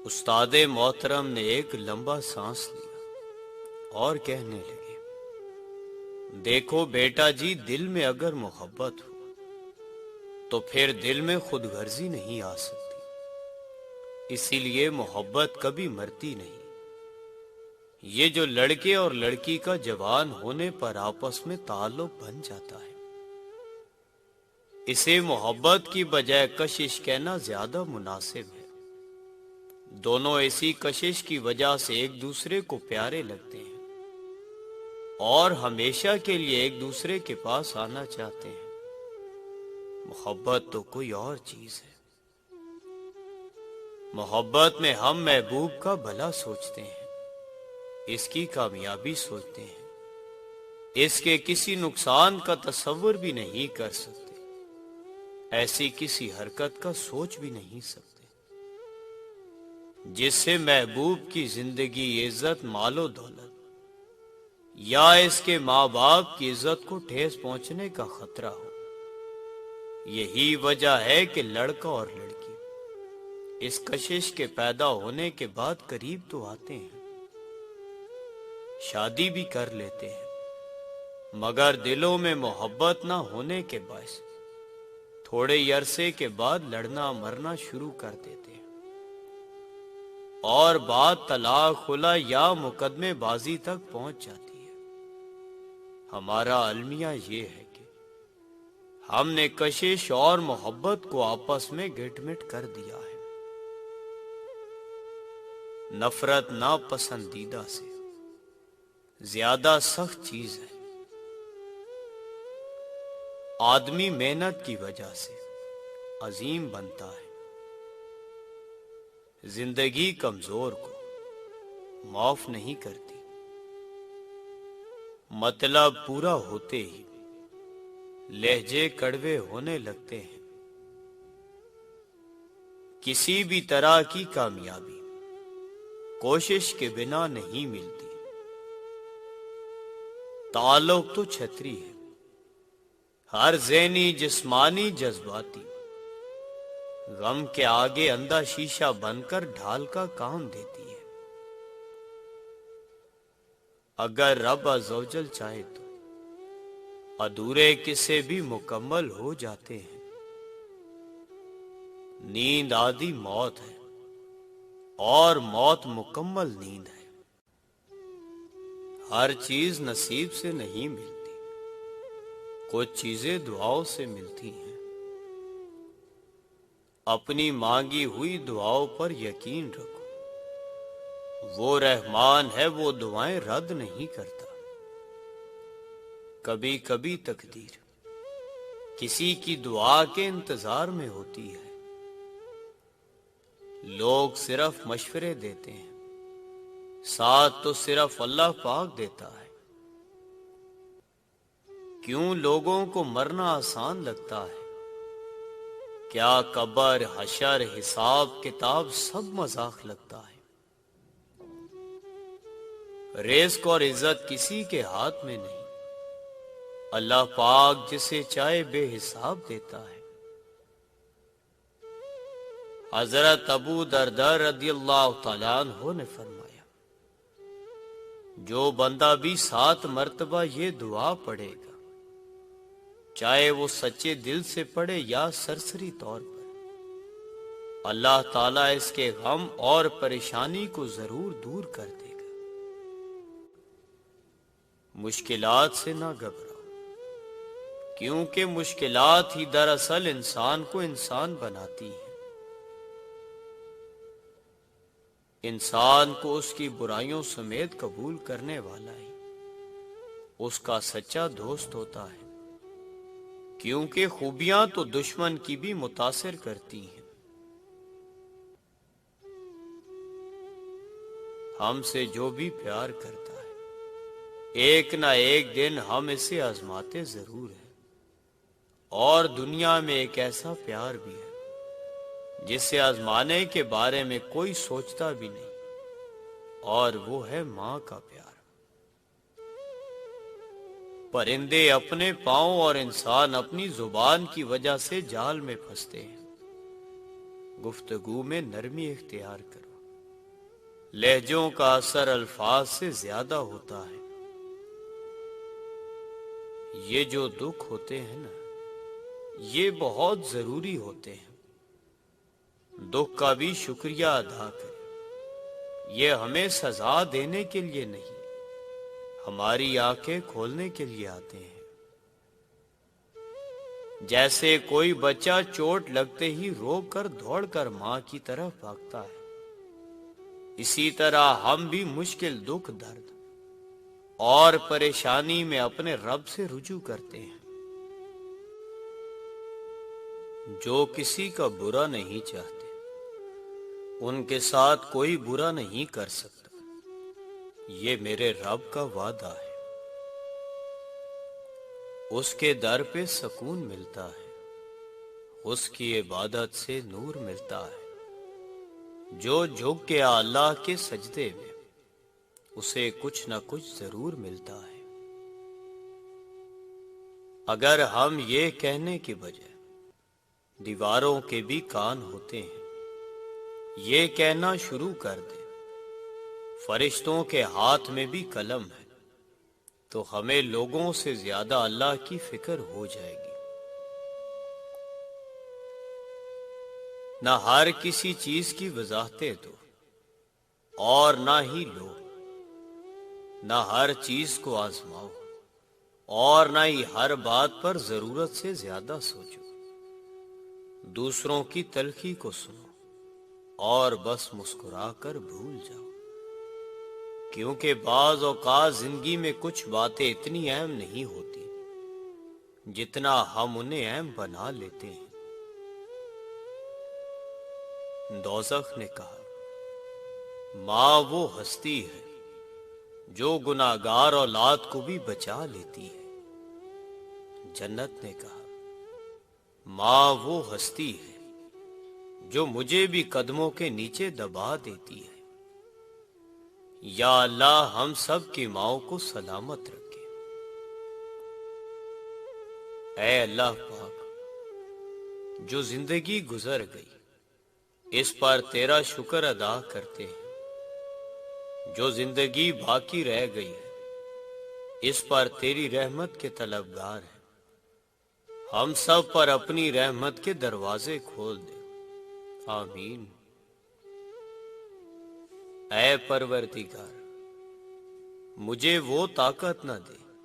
استاد محترم نے ایک لمبا سانس لیا اور کہنے لگے، دیکھو بیٹا جی، دل میں اگر محبت ہو تو پھر دل میں خود غرضی نہیں آ سکتی، اسی لیے محبت کبھی مرتی نہیں۔ یہ جو لڑکے اور لڑکی کا جوان ہونے پر آپس میں تعلق بن جاتا ہے، اسے محبت کی بجائے کشش کہنا زیادہ مناسب ہے۔ دونوں ایسی کشش کی وجہ سے ایک دوسرے کو پیارے لگتے ہیں اور ہمیشہ کے لیے ایک دوسرے کے پاس آنا چاہتے ہیں۔ محبت تو کوئی اور چیز ہے۔ محبت میں ہم محبوب کا بھلا سوچتے ہیں، اس کی کامیابی سوچتے ہیں، اس کے کسی نقصان کا تصور بھی نہیں کر سکتے، ایسی کسی حرکت کا سوچ بھی نہیں سکتے جس سے محبوب کی زندگی، عزت، مال و دولت یا اس کے ماں باپ کی عزت کو ٹھیس پہنچنے کا خطرہ ہو۔ یہی وجہ ہے کہ لڑکا اور لڑکی اس کشش کے پیدا ہونے کے بعد قریب تو آتے ہیں، شادی بھی کر لیتے ہیں، مگر دلوں میں محبت نہ ہونے کے باعث تھوڑے عرصے کے بعد لڑنا مرنا شروع کر دیتے ہیں، اور بات طلاق، خلا یا مقدمے بازی تک پہنچ جاتی ہے۔ ہمارا المیہ یہ ہے کہ ہم نے کشش اور محبت کو آپس میں گٹ مٹ کر دیا ہے۔ نفرت ناپسندیدہ سے زیادہ سخت چیز ہے۔ آدمی محنت کی وجہ سے عظیم بنتا ہے، زندگی کمزور کو معاف نہیں کرتی۔ مطلب پورا ہوتے ہی لہجے کڑوے ہونے لگتے ہیں۔ کسی بھی طرح کی کامیابی کوشش کے بنا نہیں ملتی۔ تعلق تو چھتری ہے، ہر ذہنی، جسمانی، جذباتی غم کے آگے اندھا شیشہ بن کر ڈھال کا کام دیتی ہے۔ اگر رب عز و جل چاہے تو ادھورے قصے بھی مکمل ہو جاتے ہیں۔ نیند آدھی موت ہے اور موت مکمل نیند ہے۔ ہر چیز نصیب سے نہیں ملتی، کچھ چیزیں دعاؤں سے ملتی ہیں۔ اپنی مانگی ہوئی دعاؤں پر یقین رکھو، وہ رحمان ہے، وہ دعائیں رد نہیں کرتا۔ کبھی کبھی تقدیر کسی کی دعا کے انتظار میں ہوتی ہے۔ لوگ صرف مشورے دیتے ہیں، ساتھ تو صرف اللہ پاک دیتا ہے۔ کیوں لوگوں کو مرنا آسان لگتا ہے؟ کیا قبر، حشر، حساب کتاب سب مذاق لگتا ہے؟ رزق اور عزت کسی کے ہاتھ میں نہیں، اللہ پاک جسے چاہے بے حساب دیتا ہے۔ حضرت ابو درداء رضی اللہ تعالیٰ عنہ نے فرمایا، جو بندہ بھی 7 مرتبہ یہ دعا پڑھے گا، چاہے وہ سچے دل سے پڑھے یا سرسری طور پر، اللہ تعالیٰ اس کے غم اور پریشانی کو ضرور دور کر دے گا۔ مشکلات سے نہ گھبراؤ، کیونکہ مشکلات ہی دراصل انسان کو انسان بناتی ہیں۔ انسان کو اس کی برائیوں سمیت قبول کرنے والا ہی اس کا سچا دوست ہوتا ہے، کیونکہ خوبیاں تو دشمن کی بھی متاثر کرتی ہیں۔ ہم سے جو بھی پیار کرتا ہے، ایک نہ ایک دن ہم اسے آزماتے ضرور ہیں، اور دنیا میں ایک ایسا پیار بھی ہے جسے آزمانے کے بارے میں کوئی سوچتا بھی نہیں، اور وہ ہے ماں کا پیار۔ پرندے اپنے پاؤں اور انسان اپنی زبان کی وجہ سے جال میں پھنستے ہیں۔ گفتگو میں نرمی اختیار کرو، لہجوں کا اثر الفاظ سے زیادہ ہوتا ہے۔ یہ جو دکھ ہوتے ہیں نا، یہ بہت ضروری ہوتے ہیں۔ دکھ کا بھی شکریہ ادا کریں۔ یہ ہمیں سزا دینے کے لیے نہیں، ہماری آنکھیں کھولنے کے لیے آتے ہیں۔ جیسے کوئی بچہ چوٹ لگتے ہی رو کر دوڑ کر ماں کی طرف بھاگتا ہے، اسی طرح ہم بھی مشکل دکھ، درد اور پریشانی میں اپنے رب سے رجوع کرتے ہیں۔ جو کسی کا برا نہیں چاہتے، ان کے ساتھ کوئی برا نہیں کر سکتا، یہ میرے رب کا وعدہ ہے۔ اس کے در پہ سکون ملتا ہے، اس کی عبادت سے نور ملتا ہے۔ جو جھک گیا اللہ کے سجدے میں، اسے کچھ نہ کچھ ضرور ملتا ہے۔ اگر ہم یہ کہنے کے بجائے دیواروں کے بھی کان ہوتے ہیں، یہ کہنا شروع کر دیں فرشتوں کے ہاتھ میں بھی قلم ہے، تو ہمیں لوگوں سے زیادہ اللہ کی فکر ہو جائے گی۔ نہ ہر کسی چیز کی وضاحتیں دو اور نہ ہی لو، نہ ہر چیز کو آزماؤ اور نہ ہی ہر بات پر ضرورت سے زیادہ سوچو۔ دوسروں کی تلخی کو سنو اور بس مسکرا کر بھول جاؤ، کیونکہ بعض اوقات زندگی میں کچھ باتیں اتنی اہم نہیں ہوتی جتنا ہم انہیں اہم بنا لیتے ہیں۔ دوزخ نے کہا، ماں وہ ہستی ہے جو گناہگار اولاد کو بھی بچا لیتی ہے۔ جنت نے کہا، ماں وہ ہستی ہے جو مجھے بھی قدموں کے نیچے دبا دیتی ہے۔ یا اللہ ہم سب کی ماؤں کو سلامت رکھے۔ اے اللہ پاک، جو زندگی گزر گئی اس پر تیرا شکر ادا کرتے ہیں، جو زندگی باقی رہ گئی ہے اس پر تیری رحمت کے طلبگار ہیں۔ ہم سب پر اپنی رحمت کے دروازے کھول دے، آمین۔ اے پروردگار، مجھے وہ طاقت نہ دے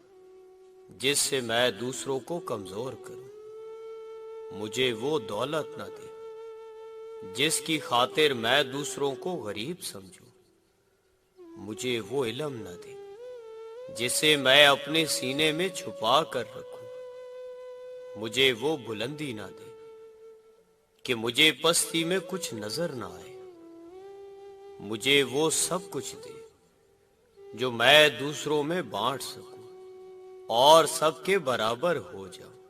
جس سے میں دوسروں کو کمزور کروں، مجھے وہ دولت نہ دے جس کی خاطر میں دوسروں کو غریب سمجھوں، مجھے وہ علم نہ دے جسے میں اپنے سینے میں چھپا کر رکھوں، مجھے وہ بلندی نہ دے کہ مجھے پستی میں کچھ نظر نہ آئے، مجھے وہ سب کچھ دے جو میں دوسروں میں بانٹ سکوں اور سب کے برابر ہو جاؤں۔